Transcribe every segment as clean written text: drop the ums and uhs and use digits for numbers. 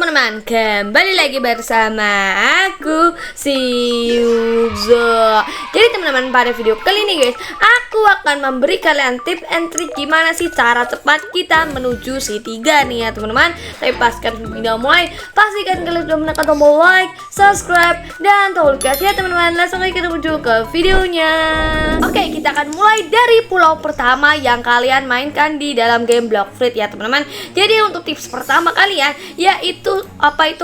teman-teman, kembali lagi bersama aku, si Yuzo. Jadi teman-teman, pada video kali ini guys, aku akan memberi kalian tips and trick gimana sih cara cepat kita menuju C3 nih ya teman-teman. Tapi paskan video mulai, pastikan kalian sudah menekan tombol like, subscribe, dan tombol kasih ya teman-teman. Langsung aja kita menuju ke videonya. Oke, kita akan mulai dari pulau pertama yang kalian mainkan di dalam game Block Fruit ya teman-teman. Jadi untuk tips pertama kalian yaitu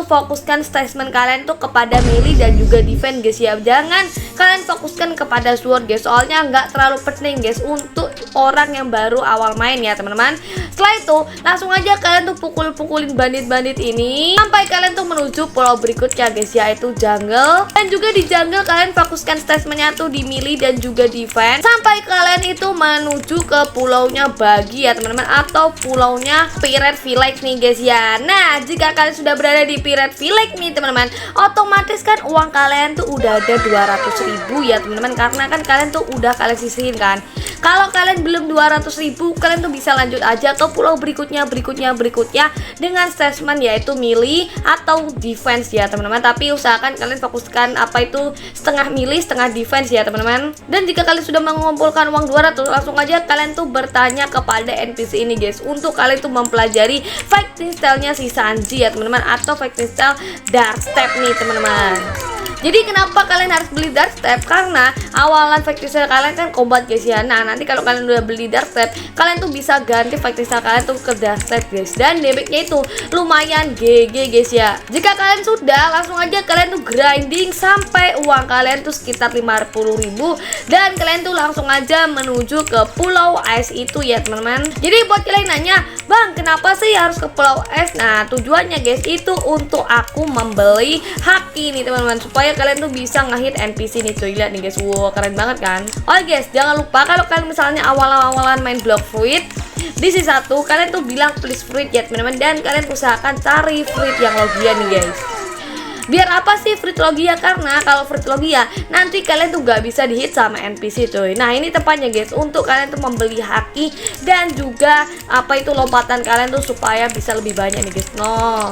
fokuskan statement kalian tuh kepada melee dan juga defense guys ya. Jangan kalian fokuskan kepada sword guys, soalnya nggak terlalu penting guys untuk orang yang baru awal main ya teman-teman. Setelah itu langsung aja kalian tuh pukul-pukulin bandit-bandit ini sampai kalian tuh menuju pulau berikutnya guys, yaitu jungle. Dan juga di jungle kalian fokuskan statementnya tuh di melee dan juga defense sampai kalian itu menuju ke pulaunya Bagi ya teman-teman, atau pulaunya Pirate Village nih guys ya. Nah, jika kalian sudah berada di Pirate Village nih teman-teman, otomatis kan uang kalian tuh udah ada 200.000 ya teman-teman, karena kan kalian tuh udah kalian sisihin kan. Kalau kalian belum 200.000, kalian tuh bisa lanjut aja ke pulau berikutnya dengan statement yaitu melee atau defense ya teman-teman. Tapi usahakan kalian fokuskan setengah melee setengah defense ya teman-teman. Dan jika kalian sudah mengumpulkan uang 200, langsung aja kalian tuh bertanya kepada NPC ini guys, untuk kalian tuh mempelajari fighting style-nya si Sanji ya teman-teman, atau fighting style Dark Step nih teman-teman. Jadi kenapa kalian harus beli Dark Step? Karena awalan fighting style kalian kan combat guys ya. Nah, nanti kalau kalian udah beli Dark Step, kalian tuh bisa ganti fighting style kalian tuh ke Dark Step guys. Dan damage-nya itu lumayan GG guys ya. Jika kalian sudah, langsung aja kalian tuh grinding sampai uang kalian tuh sekitar 50.000, dan kalian tuh langsung aja menuju ke pulau es itu ya teman-teman. Jadi buat kalian nanya, "Bang, kenapa sih harus ke pulau es?" Nah, tujuannya guys itu untuk aku membeli haki nih teman-teman, supaya kalian tuh bisa ngehit NPC nih cuy. Lihat nih guys, wow keren banget kan. Oh guys, jangan lupa kalau kalian misalnya awalan main Block Fruit di C1, kalian tuh bilang please fruit ya teman-teman, dan kalian usahakan cari fruit yang logia nih guys. Biar apa sih fruit logia? Karena kalau fruit logia nanti kalian tuh gak bisa dihit sama NPC cuy. Nah, ini tempatnya guys untuk kalian tuh membeli haki dan juga lompatan kalian tuh supaya bisa lebih banyak nih guys.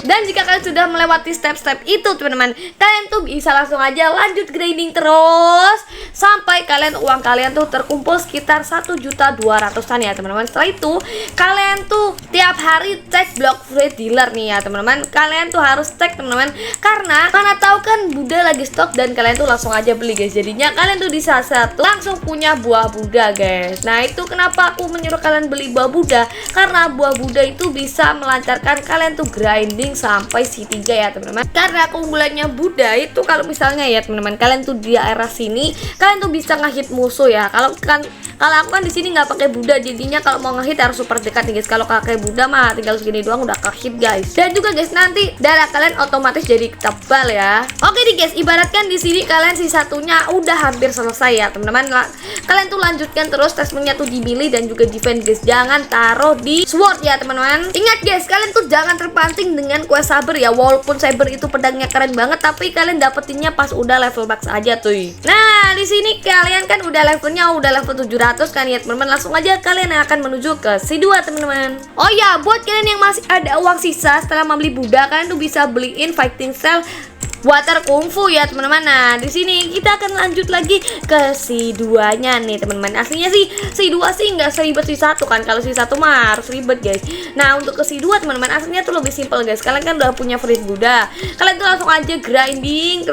Dan jika kalian sudah melewati step-step itu teman-teman, kalian tuh bisa langsung aja lanjut grinding terus sampai uang kalian tuh terkumpul sekitar 1.200.000-an ya teman-teman. Setelah itu kalian tuh tiap hari cek Block Fruit dealer nih ya teman-teman. Kalian tuh harus cek teman-teman, karena mana tahu kan Buddha lagi stok dan kalian tuh langsung aja beli guys. Jadinya kalian tuh di saat langsung punya buah Buddha guys. Nah, itu kenapa aku menyuruh kalian beli buah Buddha, karena buah Buddha itu bisa melancarkan kalian tuh grinding sampai C3 ya teman-teman. Karena keunggulannya Buddha itu kalau misalnya ya teman-teman, kalian tuh di daerah sini kalian tuh bisa ngehit musuh ya. Kalau aku kan di sini nggak pakai Buddha, jadinya kalau mau ngehit harus super dekat nih guys. Kalau pakai Buddha mah tinggal segini doang udah kehit guys. Dan juga guys, nanti darah kalian otomatis jadi tebal ya. Oke nih guys, ibaratkan di sini kalian satunya udah hampir selesai ya teman-teman. Kalian tuh lanjutkan terus statementnya tuh di melee dan juga defense guys. Jangan taruh di sword ya teman-teman. Ingat guys, kalian tuh jangan terpancing dengan quest saber ya. Walaupun saber itu pedangnya keren banget, tapi kalian dapetinnya pas udah level max aja tuh. Nah, di sini kalian kan udah level 700 kan ya teman-teman. Langsung aja kalian akan menuju ke C2 teman-teman. Oh ya, buat kalian yang masih ada uang sisa setelah membeli Buddha, kalian tuh bisa beliin fighting style water kungfu ya teman-teman. Nah, di sini kita akan lanjut lagi ke C2-nya nih teman-teman. Aslinya sih C2 sih nggak seribet C1 kan. Kalau C1 mah harus ribet guys. Nah, untuk ke C2 teman-teman, aslinya tuh lebih simple guys. Kalian kan udah punya fruit Buddha, kalian tuh langsung aja grinding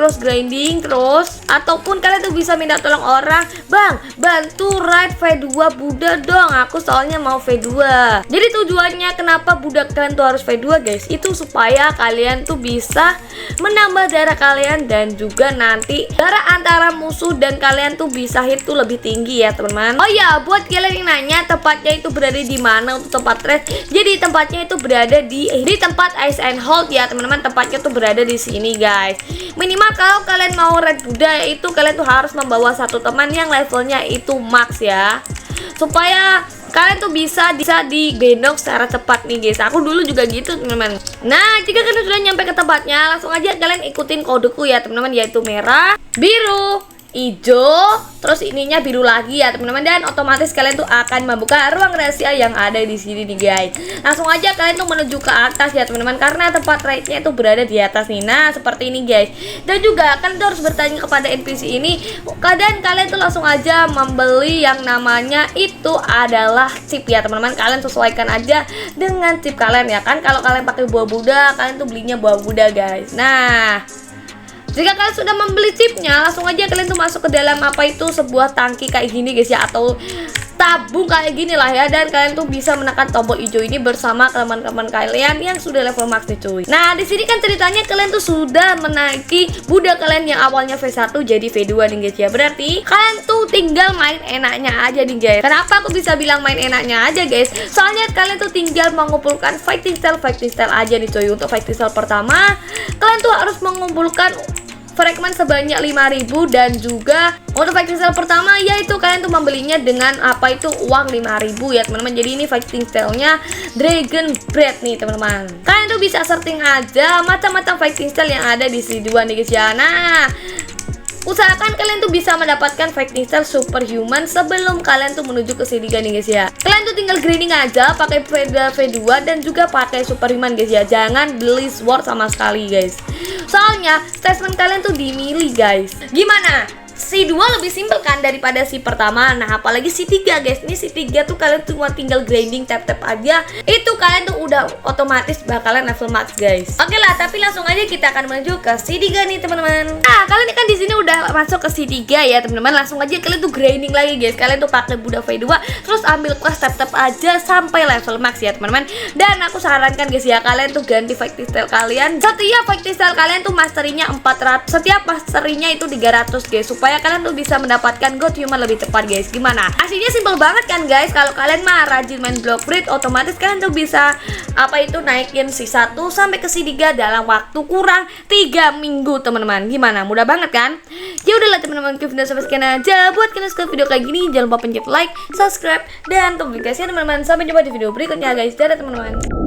terus, ataupun kalian tuh bisa minta tolong orang, "Bang, bantu raid V2 Buddha dong, aku soalnya mau V2." Jadi tujuannya kenapa Buddha kalian tuh harus V2 guys, itu supaya kalian tuh bisa menambah darah kalian dan juga nanti darah antara musuh dan kalian tuh bisa hit tuh lebih tinggi ya teman-teman. Oh ya, buat kalian yang nanya tempatnya itu berada di mana untuk tempat raid, jadi tempatnya itu berada di tempat Ice and Hold ya teman-teman. Tempatnya tuh berada di sini guys. Minimal kalau kalian mau raid Buddha itu kalian tuh harus membawa satu teman yang levelnya itu max ya, supaya kalian tuh bisa digendong secara cepat nih guys. Aku dulu juga gitu teman-teman. Nah, jika kalian sudah nyampe ke tempatnya, langsung aja kalian ikutin kodeku ya teman-teman, yaitu merah, biru, hijau, terus ininya biru lagi ya teman-teman, dan otomatis kalian tuh akan membuka ruang rahasia yang ada di sini nih guys. Langsung aja kalian tuh menuju ke atas ya teman-teman, karena tempat raidnya itu berada di atas nih. Nah seperti ini guys. Dan juga kalian tuh harus bertanya kepada NPC ini, dan kalian tuh langsung aja membeli yang namanya itu adalah chip ya teman-teman. Kalian sesuaikan aja dengan chip kalian ya kan. Kalau kalian pakai buah Buddha, kalian tuh belinya buah Buddha guys. Nah jika kalian sudah membeli chipnya, langsung aja kalian tuh masuk ke dalam sebuah tangki kayak gini guys ya, atau tabung kayak gini lah ya. Dan kalian tuh bisa menekan tombol hijau ini bersama teman-teman kalian yang sudah level max nih cuy. Nah di sini kan ceritanya kalian tuh sudah menaiki Buddha kalian yang awalnya V1 jadi V2 nih guys ya. Berarti kalian tuh tinggal main enaknya aja nih guys. Kenapa aku bisa bilang main enaknya aja guys? Soalnya kalian tuh tinggal mengumpulkan fighting style aja nih cuy. Untuk fighting style pertama, kalian tuh harus mengumpulkan fragment sebanyak 5000, dan juga untuk fighting style pertama yaitu kalian tuh membelinya dengan uang 5000 ya teman-teman. Jadi ini fighting style-nya Dragon Breath nih teman-teman. Kalian tuh bisa setting aja macam-macam fighting style yang ada di C2 nih guys ya. Nah usahakan kalian tuh bisa mendapatkan fighting style superhuman sebelum kalian tuh menuju ke C3 nih guys ya. Kalian tuh tinggal grinding aja pakai V2 dan juga pakai superhuman guys ya. Jangan beli sword sama sekali guys, soalnya statement kalian tuh dimilih guys. Gimana? C2 lebih simpel kan daripada si pertama. Nah apalagi C3 guys. Ini C3 tuh kalian cuma tinggal grinding tap-tap aja, itu kalian tuh udah otomatis bakalan level max guys. Oke lah, tapi langsung aja kita akan menuju ke C3 nih teman-teman. Nah kalian kan di sini udah masuk ke C3 ya teman-teman. Langsung aja kalian tuh grinding lagi guys. Kalian tuh pakai Buddha V2, terus ambil quest tap-tap aja sampai level max ya teman-teman. Dan aku sarankan guys ya, kalian tuh ganti fighting style kalian. Setiap fighting style kalian tuh masterinya 400, setiap masterinya itu 300 guys, supaya kalian tuh bisa mendapatkan God Human lebih cepat guys. Gimana? Aslinya simpel banget kan guys. Kalau kalian mah rajin main block breed, otomatis kalian tuh bisa naikin C1 sampai ke C3 dalam waktu kurang 3 minggu teman-teman. Gimana? Mudah banget kan? Ya udahlah teman-teman, video sampai sekian aja. Buat kalian suka video kayak gini, jangan lupa pencet like, subscribe, dan notifikasinya teman-teman. Sampai jumpa di video berikutnya guys. Dadah teman-teman.